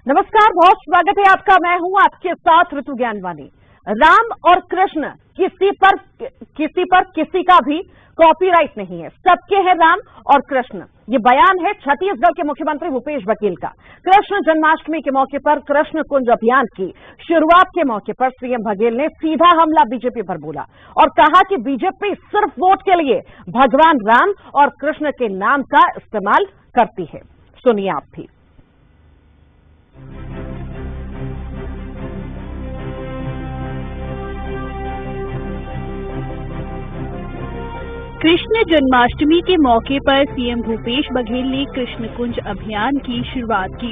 नमस्कार, बहुत स्वागत है आपका। मैं हूं आपके साथ ऋतु ज्ञानवानी। राम और कृष्ण किसी पर किसी का भी कॉपीराइट नहीं है, सबके हैं राम और कृष्ण। ये बयान है छत्तीसगढ़ के मुख्यमंत्री भूपेश बघेल का। कृष्ण जन्माष्टमी के मौके पर कृष्ण कुंज अभियान की शुरुआत के मौके पर सीएम बघेल ने सीधा हमला बीजेपी पर बोला और कहा कि बीजेपी सिर्फ वोट के लिए भगवान राम और कृष्ण के नाम का इस्तेमाल करती है। सुनिए आप भी। कृष्ण जन्माष्टमी के मौके पर सीएम भूपेश बघेल ने कृष्ण कुंज अभियान की शुरुआत की।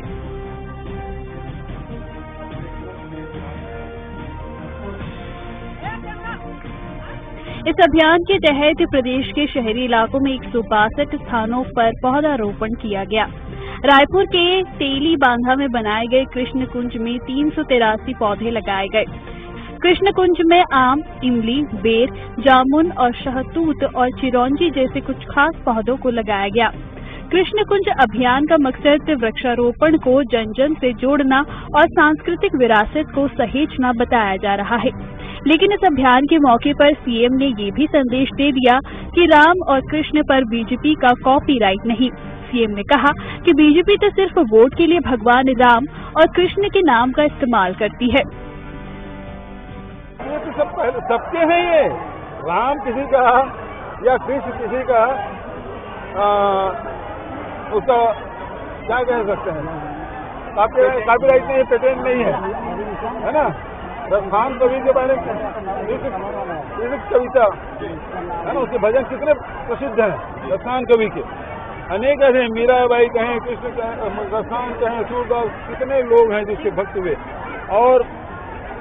इस अभियान के तहत प्रदेश के शहरी इलाकों में 162 स्थानों पर पौधारोपण किया गया। रायपुर के तेली बांधा में बनाए गए कृष्ण कुंज में 383 पौधे लगाए गए। कृष्ण कुंज में आम, इमली, बेर, जामुन और शहतूत और चिरौंजी जैसे कुछ खास पौधों को लगाया गया। कृष्ण कुंज अभियान का मकसद वृक्षारोपण को जन जन से जोड़ना और सांस्कृतिक विरासत को सहेजना बताया जा रहा है। लेकिन इस अभियान के मौके पर सीएम ने ये भी संदेश दे दिया कि राम और कृष्ण पर बीजेपी का कॉपीराइट नहीं। सीएम ने कहा कि बीजेपी तो सिर्फ वोट के लिए भगवान राम और कृष्ण के नाम का इस्तेमाल करती है। ये तो सबके हैं, ये राम किसी का या कृष्ण किसी का उसका क्या कह सकते हैं, कॉपीराइट नहीं है, पेटेंट नहीं है ना। रसखान कवि के बारे में कविता है ना, उसके भजन कितने प्रसिद्ध हैं रसखान कवि के। अनेक ऐसे मीराबाई कहें, कृष्ण रसखान कहें, सूरदास, कितने लोग हैं जिसके भक्त हुए और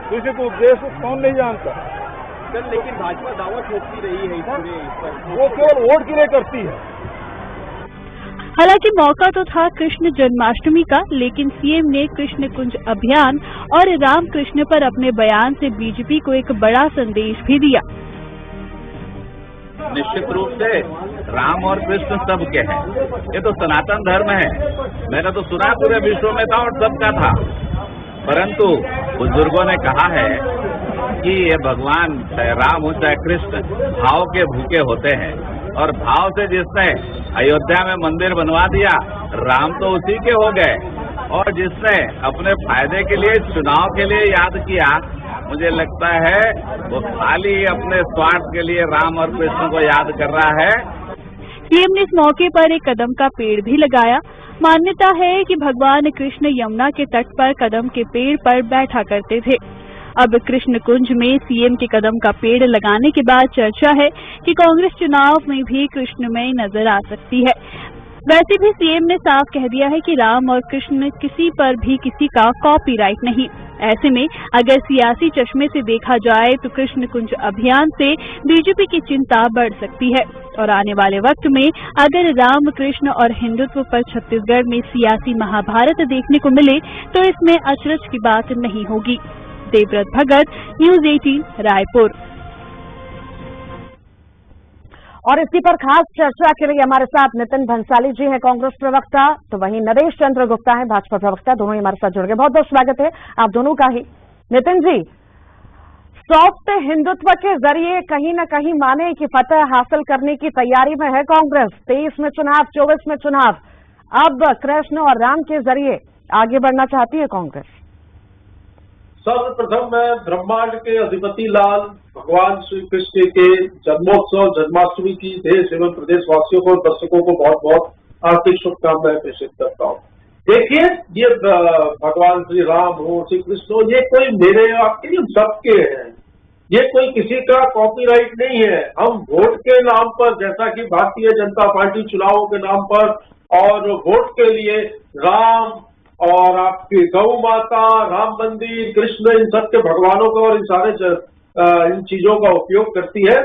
किसी को उपदेश कौन नहीं जानता। सर, लेकिन भाजपा दावा ठोकती रही है वो केवल वोट के लिए करती है। हालांकि मौका तो था कृष्ण जन्माष्टमी का, लेकिन सीएम ने कृष्ण कुंज अभियान और राम कृष्ण पर अपने बयान से बीजेपी को एक बड़ा संदेश भी दिया। निश्चित रूप से राम और कृष्ण सबके हैं, ये तो सनातन धर्म है। मैंने तो सुना पूरे विश्व में था और सबका था, परंतु बुजुर्गों ने कहा है कि ये भगवान चाहे राम हो चाहे कृष्ण भाव के भूखे होते हैं और भाव से जिसने अयोध्या में मंदिर बनवा दिया, राम तो उसी के हो गए। और जिसने अपने फायदे के लिए, चुनाव के लिए याद किया, मुझे लगता है वो खाली अपने स्वार्थ के लिए राम और कृष्ण को याद कर रहा है। सीएम ने इस मौके पर एक कदम का पेड़ भी लगाया। मान्यता है कि भगवान कृष्ण यमुना के तट पर कदम के पेड़ पर बैठा करते थे। अब कृष्ण कुंज में सीएम के कदम का पेड़ लगाने के बाद चर्चा है कि कांग्रेस चुनाव में भी कृष्णमय नजर आ सकती है। वैसे भी सीएम ने साफ कह दिया है कि राम और कृष्ण किसी पर भी किसी का कॉपीराइट नहीं। ऐसे में अगर सियासी चश्मे से देखा जाए तो कृष्ण कुंज अभियान से बीजेपी की चिंता बढ़ सकती है और आने वाले वक्त में अगर राम, कृष्ण और हिंदुत्व पर छत्तीसगढ़ में सियासी महाभारत देखने को मिले तो इसमें अचरज की बात नहीं होगी। देवव्रत भगत, न्यूज़ 18, रायपुर। और इसी पर खास चर्चा के लिए हमारे साथ नितिन भंसाली जी हैं, कांग्रेस प्रवक्ता, तो वहीं नरेश चंद्र गुप्ता है, भाजपा प्रवक्ता। दोनों ही हमारे साथ जुड़ गए। बहुत बहुत स्वागत है आप दोनों का ही। नितिन जी, सॉफ्ट हिंदुत्व के जरिए कहीं न कहीं माने कि फतह हासिल करने की तैयारी में है कांग्रेस। 23 में चुनाव, 24 में चुनाव, अब कृष्ण और राम के जरिए आगे बढ़ना चाहती है कांग्रेस। सर्वप्रथम मैं ब्रह्मांड के अधिपति लाल भगवान श्री कृष्ण के जन्मोत्सव जन्माष्टमी की देश एवं प्रदेशवासियों को, दर्शकों को बहुत बहुत हार्दिक शुभकामनाएं प्रेषित करता हूँ। देखिए, ये भगवान श्री राम हो, श्री कृष्ण हो, ये कोई मेरे आपके नहीं, सबके हैं। ये कोई किसी का कॉपीराइट नहीं है। हम वोट के नाम पर, जैसा कि भारतीय जनता पार्टी चुनावों के नाम पर और वोट के लिए राम और आपकी गौ माता, राम मंदिर, कृष्ण, इन सब के भगवानों का और इन सारे इन चीजों का उपयोग करती है,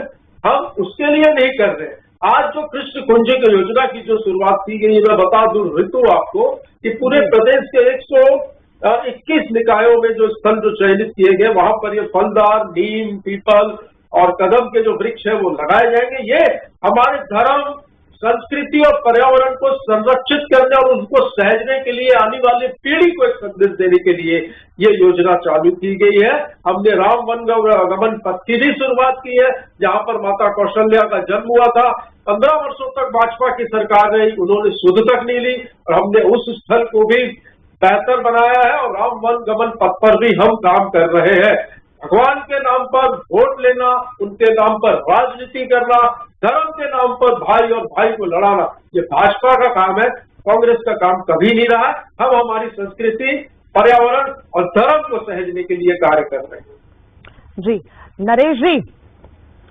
हम उसके लिए नहीं कर रहे। आज जो कृष्ण कुंज की योजना की जो शुरुआत की गई, मैं बता दूं ऋतु आपको कि पूरे प्रदेश के 121 निकायों में जो स्थल जो चयनित किए गए, वहां पर ये फलदार, नीम, पीपल और कदम के जो वृक्ष है वो लगाए जाएंगे। ये हमारे धर्म, संस्कृति और पर्यावरण को संरक्षित करने और उसको सहजने के लिए आने वाली पीढ़ी को एक संदेश देने के लिए ये योजना चालू की गई है। हमने राम वन गमन पथ की भी शुरुआत की है, जहां पर माता कौशल्या का जन्म हुआ था। 15 वर्षों तक भाजपा की सरकार रही, उन्होंने सुध तक नहीं ली और हमने उस स्थल को भी बेहतर बनाया है और राम वन गमन पथ पर भी हम काम कर रहे हैं। भगवान के नाम पर वोट लेना, उनके नाम पर राजनीति करना, धर्म के नाम पर भाई और भाई को लड़ाना, ये भाजपा का काम है, कांग्रेस का काम कभी नहीं रहा। हम हमारी संस्कृति, पर्यावरण और धर्म को सहेजने के लिए कार्य कर रहे हैं। जी नरेश जी,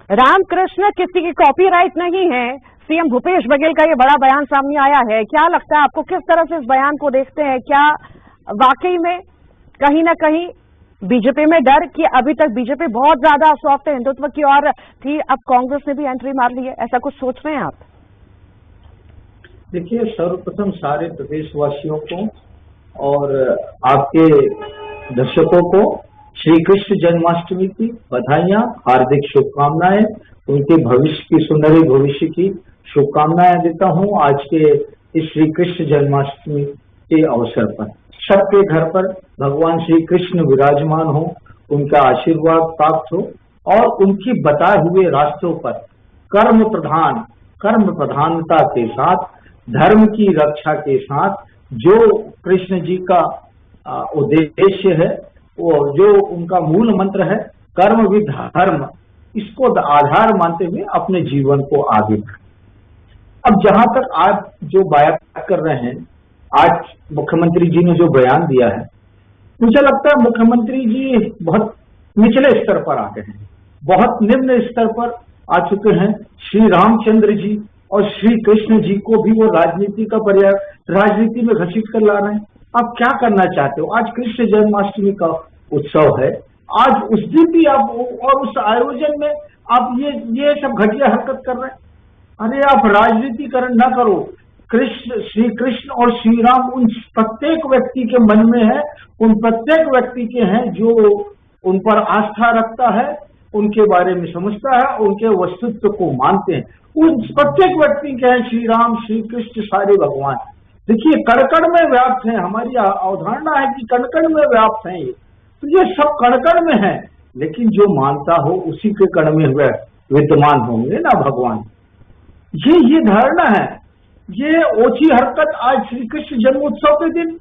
रामकृष्ण किसी की कॉपीराइट नहीं है। सीएम भूपेश बघेल का ये बड़ा बयान सामने आया है, क्या लगता है आपको, किस तरह से इस बयान को देखते हैं? क्या वाकई में कहीं ना कहीं बीजेपी में डर कि अभी तक बीजेपी बहुत ज्यादा सॉफ्ट हिंदुत्व की ओर थी, अब कांग्रेस ने भी एंट्री मार ली है, ऐसा कुछ सोच रहे हैं आप? देखिए, सर्वप्रथम सारे प्रदेशवासियों को और आपके दर्शकों को श्री कृष्ण जन्माष्टमी की बधाइयां, हार्दिक शुभकामनाएं, उनके भविष्य की सुनहरे भविष्य की शुभकामनाएं देता हूं। आज के इस श्री कृष्ण जन्माष्टमी के अवसर पर सबके घर पर भगवान श्री कृष्ण विराजमान हो, उनका आशीर्वाद प्राप्त हो और उनकी बताए हुए रास्तों पर कर्म प्रधानता के साथ, धर्म की रक्षा के साथ जो कृष्ण जी का उद्देश्य है, वो जो उनका मूल मंत्र है कर्म विद धर्म, इसको आधार मानते हुए अपने जीवन को आगे बढ़ाएं। अब जहां तक आज जो बयान कर रहे हैं, आज मुख्यमंत्री जी ने जो बयान दिया है, मुझे लगता है मुख्यमंत्री जी बहुत निचले स्तर पर आ गए हैं, बहुत निम्न स्तर पर आ चुके हैं। श्री रामचंद्र जी और श्री कृष्ण जी को भी वो राजनीति में घसीट कर ला रहे हैं। आप क्या करना चाहते हो? आज कृष्ण जन्माष्टमी का उत्सव है, आज उस दिन भी आप और उस आयोजन में आप ये सब घटिया हरकत कर रहे हैं। अरे आप राजनीतिकरण न करो। श्री कृष्ण और श्री राम उन प्रत्येक व्यक्ति के मन में है, उन प्रत्येक व्यक्ति के हैं जो उन पर आस्था रखता है, उनके बारे में समझता है, उनके अस्तित्व को मानते हैं। उन प्रत्येक व्यक्ति के हैं श्री राम, श्री कृष्ण, सारे भगवान। देखिए, कण-कण में व्याप्त है। हमारी अवधारणा है कि कण-कण में व्याप्त है ये, तो ये सब कण-कण में है, लेकिन जो मानता हो उसी के कण में विद्यमान होंगे ना भगवान। ये धारणा है। ये ओछी हरकत आज श्री कृष्ण जन्मोत्सव के दिन,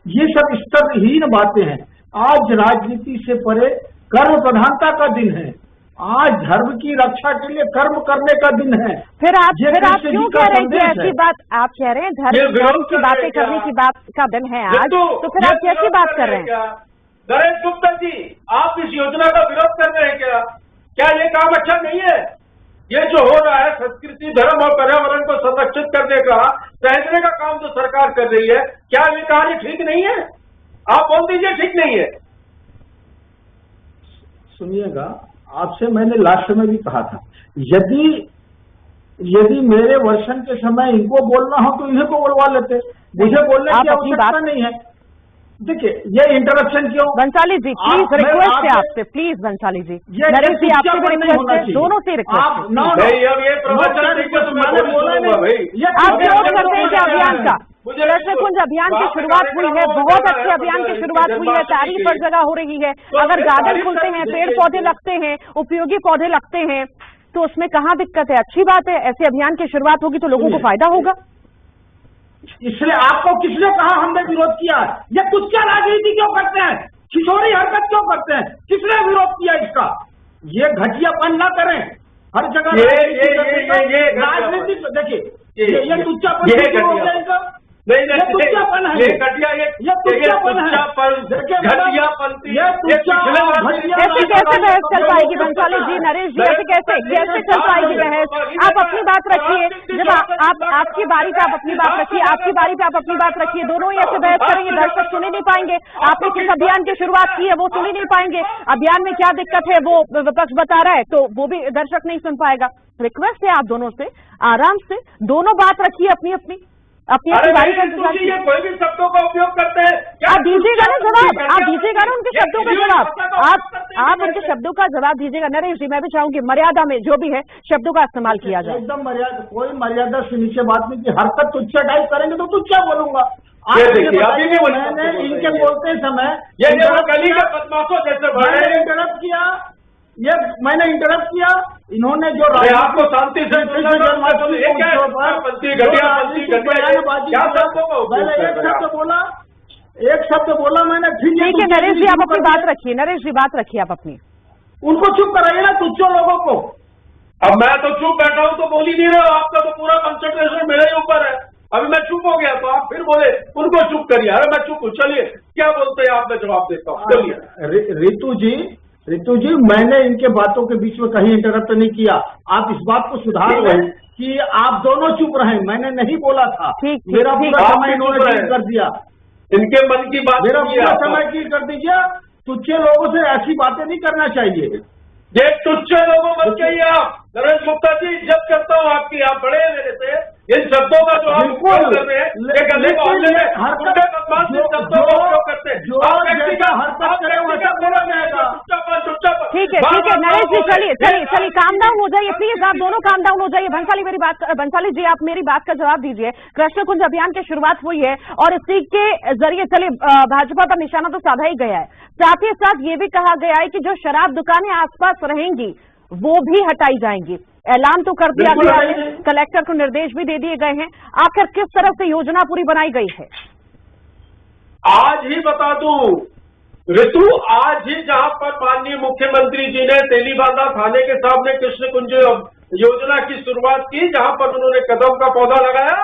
ये सब स्तरहीन बातें हैं। आज राजनीति से परे कर्म प्रधानता का दिन है। आज धर्म की रक्षा के लिए कर्म करने का दिन है। फिर आप क्यों कह रहे हैं कि ऐसी बात? आप कह रहे हैं धर्म की बातें करने की बात का दिन है आज, तो फिर आप कैसी बात कर रहे हैं? नरेश गुप्ता जी, आप इस योजना का विरोध कर रहे हैं क्या? क्या ये काम अच्छा नहीं है? ये जो हो रहा है संस्कृति, धर्म और पर्यावरण को संरक्षित करने का, सहजने का काम जो सरकार कर रही है, क्या ये कार्य ठीक नहीं है? आप बोल दीजिए ठीक नहीं है। सुनिएगा, आपसे मैंने लास्ट में भी कहा था, यदि मेरे वर्षन के समय इनको बोलना हो तो इन्हीं को बोलवा लेते, मुझे बोलने की आवश्यकता नहीं है। देखिए, ये इंटरप्शन क्यों? बंसाली जी प्लीज, रिक्वेस्ट है आपसे, प्लीज बंसाली जी, नरेश जी आपसे भी रिक्वेस्ट है, दोनों से रिक्वेस्ट है। आप विरोध करते हैं कि अभियान का कृष्ण कुंज अभियान की शुरुआत हुई है, बहुत अच्छे अभियान की शुरुआत हुई है, तारीफ पर जगह हो रही है। अगर गार्डन खुलते हैं, पेड़ पौधे लगते हैं, उपयोगी पौधे लगते हैं, तो उसमें कहाँ दिक्कत है? अच्छी बात है, ऐसे अभियान की शुरुआत होगी तो लोगों को फायदा होगा। इसलिए आपको किसने कहा हमने विरोध किया? ये कुछ क्या राजनीति क्यों करते हैं? किशोरी हरकत क्यों करते हैं? किसने विरोध किया इसका? ये घटियापन न करें। हर जगह राजनीति, देखिए ये तुच्छापन नहीं, तुच्छापन है, ये तुच्छापन ऐसे कैसे बहस चल पाएगी बंसाली जी, नरेश जी, ऐसे कैसे चल पाएगी बहस? आप अपनी बात रखिए, जब आप आपकी बारी पे आप अपनी बात रखिए, आपकी बारी पे आप अपनी बात रखिए, दोनों ही ऐसे बहस करेंगे, दर्शक सुन ही नहीं पाएंगे। आपने किस अभियान की शुरुआत की है वो सुन ही नहीं पाएंगे, अभियान में क्या दिक्कत है वो विपक्ष बता रहा है तो वो भी दर्शक नहीं सुन पाएगा। रिक्वेस्ट है आप दोनों से, आराम से दोनों बात रखिए अपनी अपनी, अपनी अपनी बारी का इंतजार ये कीजिए। कोई भी शब्दों का उपयोग करते हैं क्या? आप दीजिएगा ना जवाब, आप दीजिएगा ना उनके शब्दों का जवाब, आप उनके शब्दों का जवाब दीजिएगा। नरेश जी, मैं भी चाहूंगी मर्यादा में जो भी है शब्दों का इस्तेमाल किया जाए। एकदम मर्यादा, कोई मर्यादा से नीचे बात नहीं की। हरकत तुच्छा टाइप करेंगे तो तुच्छा बोलूंगा। आप ये मुझे देखिए, अभी भी बताइए, वही मैंने शब्द इनके बोल बोलते समय ये गली के बदमाशों जैसे बढ़ रहे मैंने हैं। इंटरप्ट किया, ये मैंने इंटरप्ट किया। इन्होंने जो अरे आपको शांति से कृष्ण जन्माष्टमी ये क्या है? उत्सव पर पंथी, जो घटिया पंथी, राजनीतिक घटिया बयानबाजी क्या किया, शब्दों का उपयोग मैंने कर एक रहे हैं शब्द आप? बोला, एक शब्द बोला मैंने, फिर ये ठीक है तुच्छे नरेश जी, गिरी आप शुरू अपनी कर बात दिया। रखिए। नरेश जी, बात रखिए आप अपनी। उनको चुप कराइए ना, तुच्छो लोगों को। अब मैं तो चुप बैठा हूं तो बोल ही नहीं रहा, आपका तो पूरा कंसंट्रेशन मेरे ही ऊपर है। अभी मैं चुप हो गया तो आप फिर बोले उनको चुप करिए। अरे मैं चुप हूं, चलिए क्या बोलते हैं आप, मैं जवाब देता हूँ, चलिए। रितु जी, मैंने इनके बातों के बीच में कहीं इंटरप्ट नहीं किया। आप इस बात को सुधार लें कि आप दोनों चुप रहे, मैंने नहीं बोला था। ठीक, मेरा ठीक, पूरा आप समय भी इन्होंने चुप रहे। डील कर दिया, इनके मन की बात मेरा सुनिए पूरा आप। समय डील कर दीजिए। तुच्छे लोगों से ऐसी बातें नहीं करना चाहिए। ये तुच्छे लोगों मत कहिए आप। नरेश गुप्ता जी, इज्जत करता हूँ आपकी, आप बड़े हैं मेरे से। इन शब्दों का जो आप बिल्कुल। उपयोग कर रहे हैं, ये गले मोहल्ले में उनके बदमाश इन शब्दों का उपयोग करते हैं। जो आप व्यक्ति जैसा हरकत करे वैसा बोला जाएगा। चुपचाप ठीक है नरेश जी, चलिए काम डाउन हो जाइए प्लीज, आप दोनों काम डाउन हो जाइए। भंसाली जी, आप मेरी बात का जवाब दीजिए। कृष्ण कुंज अभियान की शुरुआत हुई है और इसी के जरिए चलिए भाजपा पर निशाना तो साधा ही गया है, साथ ही साथ ये भी कहा गया है कि जो शराब दुकानें आसपास रहेंगी वो भी हटाई जाएंगी। ऐलान तो कर दिया गया है, कलेक्टर को निर्देश भी दे दिए गए हैं। आखिर किस तरह से योजना पूरी बनाई गई है? आज ही बता दूं ऋतु, आज ही जहां पर माननीय मुख्यमंत्री जी ने तेलीबांधा थाने के सामने कृष्ण कुंज योजना की शुरुआत की, जहां पर उन्होंने कदम का पौधा लगाया,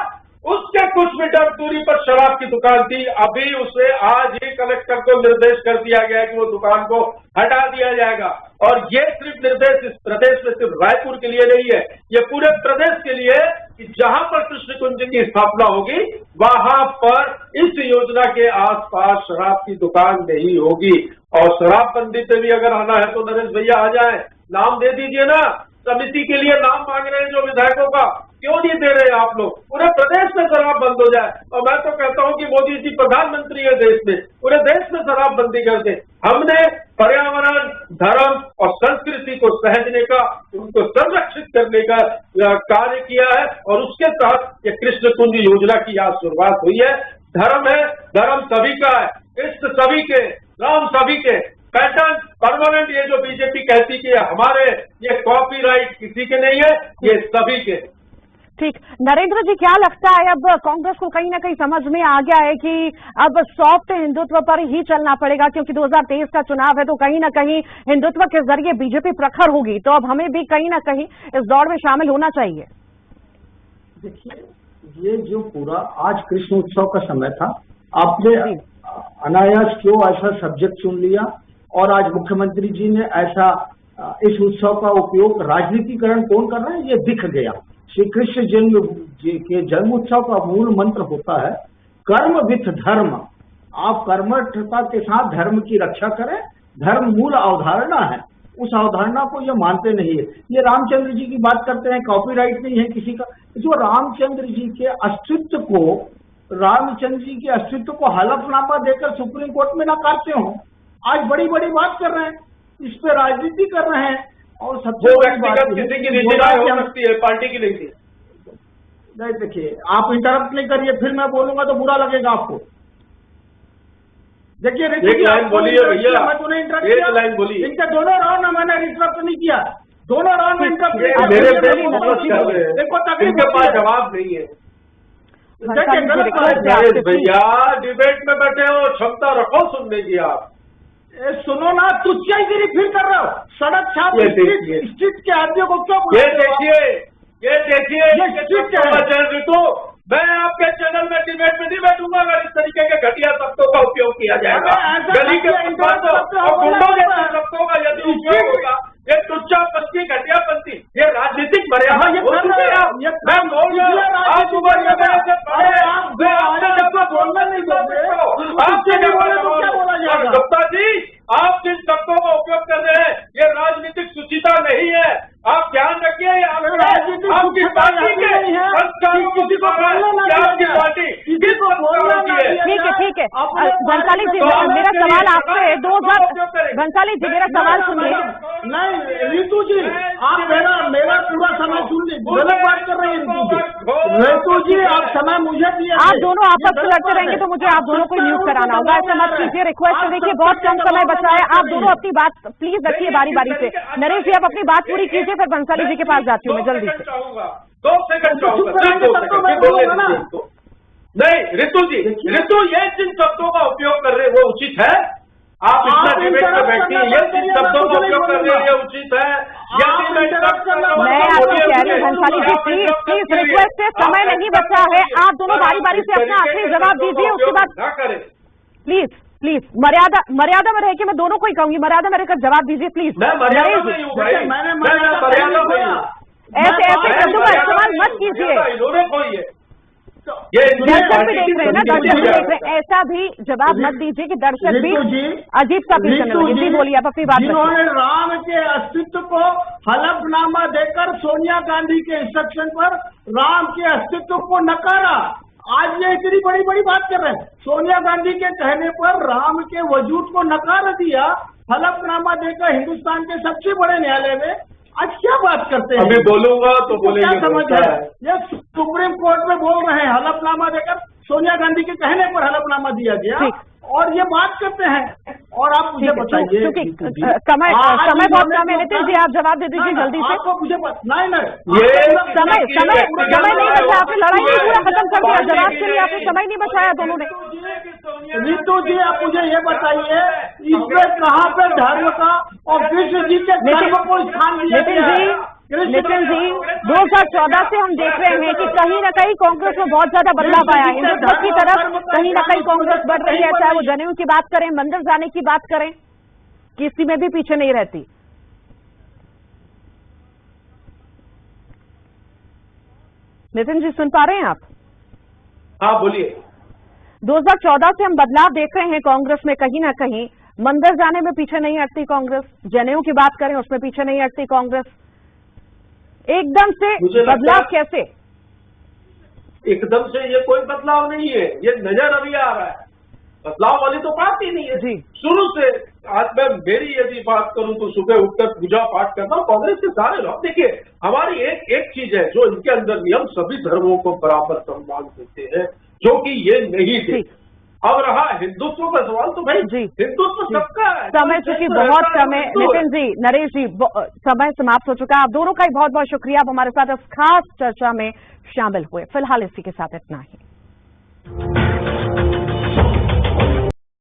उसके कुछ मीटर दूरी पर शराब की दुकान थी। अभी उसे आज ही कलेक्टर को निर्देश कर दिया गया है कि वो दुकान को हटा दिया जाएगा। और ये सिर्फ निर्देश इस प्रदेश में सिर्फ रायपुर के लिए नहीं है, ये पूरे प्रदेश के लिए कि जहां पर कृष्ण कुंज की स्थापना होगी वहां पर इस योजना के आसपास शराब की दुकान नहीं होगी। और शराबबंदी पे भी अगर आना है तो नरेश भैया आ जाए, नाम दे दीजिए ना। समिति के लिए नाम मांग रहे हैं जो विधायकों का, क्यों नहीं दे रहे आप लोग? पूरे प्रदेश में शराब बंद हो जाए। और मैं तो कहता हूं कि मोदी जी प्रधानमंत्री है देश में, पूरे देश में शराबबंदी कर दे। हमने पर्यावरण, धर्म और संस्कृति को सहेजने का, उनको संरक्षित करने का कार्य किया है और उसके साथ ये कृष्ण कुंज योजना की आज शुरुआत हुई है। धर्म है, धर्म सभी का है, कृष्ण सभी के, राम सभी के। पैटर्न परमानेंट ये जो बीजेपी कहती कि हमारे, ये कॉपीराइट किसी के नहीं है, ये सभी के। ठीक, नरेंद्र जी, क्या लगता है अब कांग्रेस को कहीं ना कहीं समझ में आ गया है कि अब सॉफ्ट हिंदुत्व पर ही चलना पड़ेगा, क्योंकि 2023 का चुनाव है तो कहीं ना कहीं हिंदुत्व के जरिए बीजेपी प्रखर होगी, तो अब हमें भी कहीं ना कहीं इस दौड़ में शामिल होना चाहिए? देखिए, ये जो पूरा आज कृष्ण उत्सव का समय था, आपने अनायास क्यों ऐसा सब्जेक्ट चुन लिया और आज मुख्यमंत्री जी ने ऐसा इस उत्सव का उपयोग, राजनीतिकरण कौन कर रहा है ये दिख गया। श्री कृष्ण जन्म जी के जन्म उत्सव का मूल मंत्र होता है कर्म विथ धर्म। आप कर्मठता के साथ धर्म की रक्षा करें, धर्म मूल अवधारणा है, उस अवधारणा को ये मानते नहीं है। ये रामचंद्र जी की बात करते हैं, कॉपीराइट नहीं है किसी का। जो रामचंद्र जी के अस्तित्व को, रामचंद्र जी के अस्तित्व को हलफनामा देकर सुप्रीम कोर्ट में नकारते हो, आज बड़ी बड़ी बात कर रहे हैं, इस पे राजनीति कर रहे हैं। और सबसे बड़ी बात किसी की निजी राय हो सकती है, पार्टी की नहीं थी। नहीं, देखिए, आप इंटरप्ट नहीं करिए, फिर मैं बोलूंगा तो बुरा लगेगा आपको। देखिए एक लाइन बोलिए भैया, मैं तूने इंटरप्ट एक किया, लाइन बोलिए। इनके दोनों राउंड में मैंने इंटरप्ट नहीं किया, दोनों राउंड में इंटरप्ट किया। मेरे देखो, तकलीफ इनके पास जवाब नहीं है। देखिए, भैया डिबेट में बैठे हो, क्षमता रखो सुनने की। आप सुनो ना, तुच्चाईगिरी फिर कर रहे हो। सड़क छाप स्ट्रीट के आदमियों को क्यों? ये देखिए ऋतु, मैं आपके चैनल में डिबेट में नहीं बैठूंगा अगर इस तरीके के घटिया शब्दों का उपयोग किया जाएगा। गली के गुंडों जैसे शब्दों का यदि उपयोग होगा, ये तुच्छापंथी, घटियापंथी, ये राजनीतिक मर्यादा मैं बोल रहा हूँ, गुप्ता जी, आप जिन शब्दों का उपयोग कर रहे हैं ये राजनीतिक सुचिता नहीं है। आप ध्यान रखिए, आपकी पार्टी के आपकी पार्टी भंसाली जी, मेरा सवाल आपसे 2000 भंसाली जी, मेरा सवाल सुनिए। नहीं ऋतु जी, आप मेरा पूरा समय सुन लीजिए, गलत बात कर रही है ऋतु जी, आप समय मुझे दिए। आप दोनों आपस में लड़ते रहेंगे तो मुझे आप दोनों को म्यूट कराना होगा, ऐसा मत कीजिए। रिक्वेस्ट है, देखिए बहुत कम समय बचा है, आप दोनों अपनी बात प्लीज रखिए बारी बारी से। नरेश जी, आप अपनी बात पूरी कीजिए, फिर भंसाली जी के पास जाती हूँ मैं जल्दी से। 2 सेकंड चाहूंगा। नहीं ऋतु जी, ऋतु ये जिन शब्दों का उपयोग कर रहे हैं वो उचित है? आप इतना डिबेट में बैठती हैं, ये जिन शब्दों का उपयोग कर रहे हैं ये उचित है? मैं आपको कह रही हूँ भंसाली जी, प्लीज रिक्वेस्ट है, समय नहीं बचा है, आप दोनों बारी बारी से अपना आखिरी जवाब दीजिए, उसके बाद ना करें। प्लीज मर्यादा में रह के मैं दोनों को ही कहूंगी, मर्यादा में रहकर जवाब दीजिए प्लीज। मैं मर्यादा में हूँ भाई, मैं मर्यादा में हूँ। ऐसे शब्दों का इस्तेमाल मत कीजिए। इन्होंने कोई है ये दर्शक भी देख रहे हैं ना, दर्शक भी देख रहे हैं, ऐसा भी जवाब मत दीजिए कि दर्शक भी अजीब सा फील करने लगे। जी बोलिए, आप अपनी बात रखिए। जिन्होंने राम के अस्तित्व को हलफनामा देकर सोनिया गांधी के इंस्ट्रक्शन पर राम के अस्तित्व को नकारा, आज ये इतनी बड़ी बड़ी बात कर रहे हैं। सोनिया गांधी के कहने पर राम के वजूद को नकार दिया, हलफनामा देकर हिंदुस्तान के सबसे बड़े न्यायालय में। आज क्या बात करते हैं? अभी बोलूंगा तो बोलेंगे। क्या समझ रहे हैं? ये सुप्रीम कोर्ट में बोल रहे हैं, हलफनामा देकर सोनिया गांधी के कहने पर हलफनामा दिया गया और ये बात करते हैं। और आप मुझे बताइए, समय बहुत कम है, नितिन जी आप जवाब दे दीजिए जल्दी से। आपको मुझे नहीं ये समय नहीं बचा, आपने लड़ाई नहीं पूरा खत्म कर दिया, जवाब के लिए आपने समय नहीं बचाया दोनों ने। नीतू जी, आप मुझे ये बताइए, इसमें कहाँ पे धर्म का और कृष्ण जी के धर्म को स्थान दिया गया है? नितिन जी 2014 से हम देख रहे हैं कि कहीं न कहीं कांग्रेस में बहुत ज्यादा बदलाव आया है, हिंदुत्व की तरफ कहीं न कहीं कांग्रेस बढ़ रही है, चाहे वो जनेऊ की बात करें, मंदिर जाने की बात करें, किसी में भी पीछे नहीं रहती। नितिन जी सुन पा रहे हैं आप? हाँ बोलिए। 2014 से हम बदलाव देख रहे हैं कांग्रेस में, कहीं ना कहीं मंदिर जाने में पीछे नहीं हटती कांग्रेस, जनेऊ की बात करें उसमें पीछे नहीं हटती कांग्रेस। एकदम से बदलाव कैसे? एकदम से ये कोई बदलाव नहीं है, ये नजर अभी आ रहा है। बदलाव वाली तो बात ही नहीं है जी। शुरू से आज मैं मेरी यदि बात करूं तो सुबह उठकर पूजा पाठ करना, कांग्रेस के सारे लोग देखिए, हमारी एक चीज है जो इनके अंदर नियम, सभी धर्मों को बराबर सम्मान देते हैं, जो कि ये नहीं थे। अब रहा हिंदुत्व का सवाल, तो भाई हिंदुत्व सबका है। समय चूंकि बहुत कम है नितिन जी, नरेश जी, समय समाप्त हो चुका है। आप दोनों का ही बहुत बहुत शुक्रिया, आप हमारे साथ इस खास चर्चा में शामिल हुए। फिलहाल इसी के साथ इतना ही।